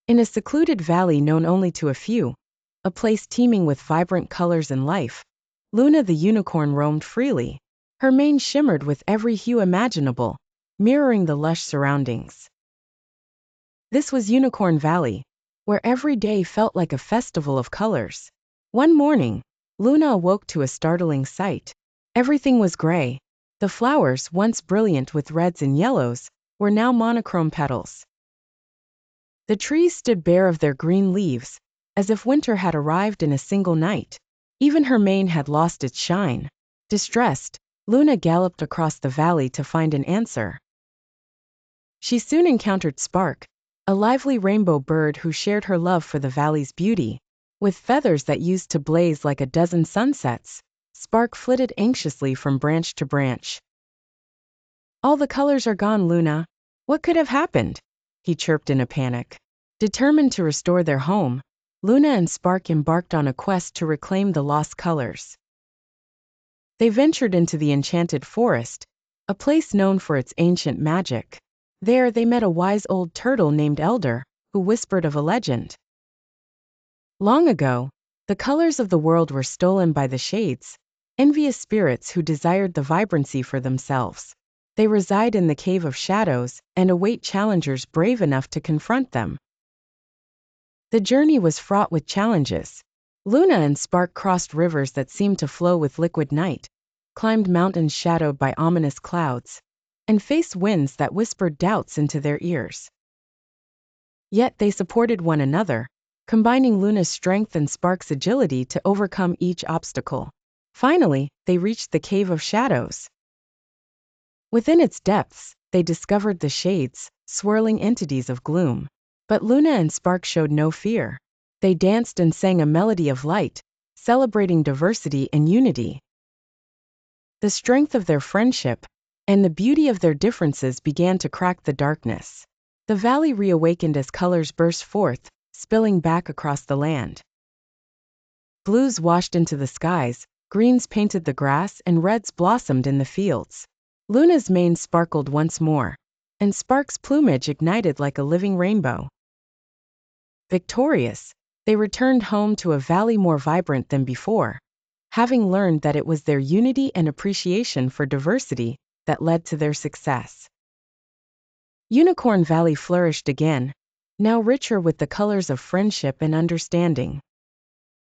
In a secluded valley known only to a few, a place teeming with vibrant colors and life, Luna the unicorn roamed freely. Her mane shimmered with every hue imaginable, mirroring the lush surroundings. This was Unicorn Valley, where every day felt like a festival of colors. One morning, Luna awoke to a startling sight. Everything was gray. The flowers, once brilliant with reds and yellows, were now monochrome petals. The trees stood bare of their green leaves, as if winter had arrived in a single night. Even her mane had lost its shine. Distressed, Luna galloped across the valley to find an answer. She soon encountered Spark, a lively rainbow bird who shared her love for the valley's beauty. With feathers that used to blaze like a dozen sunsets, Spark flitted anxiously from branch to branch. "All the colors are gone, Luna. What could have happened?" he chirped in a panic. Determined to restore their home, Luna and Spark embarked on a quest to reclaim the lost colors. They ventured into the enchanted forest, a place known for its ancient magic. There they met a wise old turtle named Elder, who whispered of a legend. Long ago, the colors of the world were stolen by the shades, envious spirits who desired the vibrancy for themselves. They reside in the Cave of Shadows and await challengers brave enough to confront them. The journey was fraught with challenges. Luna and Spark crossed rivers that seemed to flow with liquid night, climbed mountains shadowed by ominous clouds, and faced winds that whispered doubts into their ears. Yet they supported one another, combining Luna's strength and Spark's agility to overcome each obstacle. Finally, they reached the Cave of Shadows. Within its depths, they discovered the shades, swirling entities of gloom. But Luna and Spark showed no fear. They danced and sang a melody of light, celebrating diversity and unity. The strength of their friendship and the beauty of their differences began to crack the darkness. The valley reawakened as colors burst forth, spilling back across the land. Blues washed into the skies, greens painted the grass, and reds blossomed in the fields. Luna's mane sparkled once more, and Spark's plumage ignited like a living rainbow. Victorious, they returned home to a valley more vibrant than before, having learned that it was their unity and appreciation for diversity that led to their success. Unicorn Valley flourished again, now richer with the colors of friendship and understanding.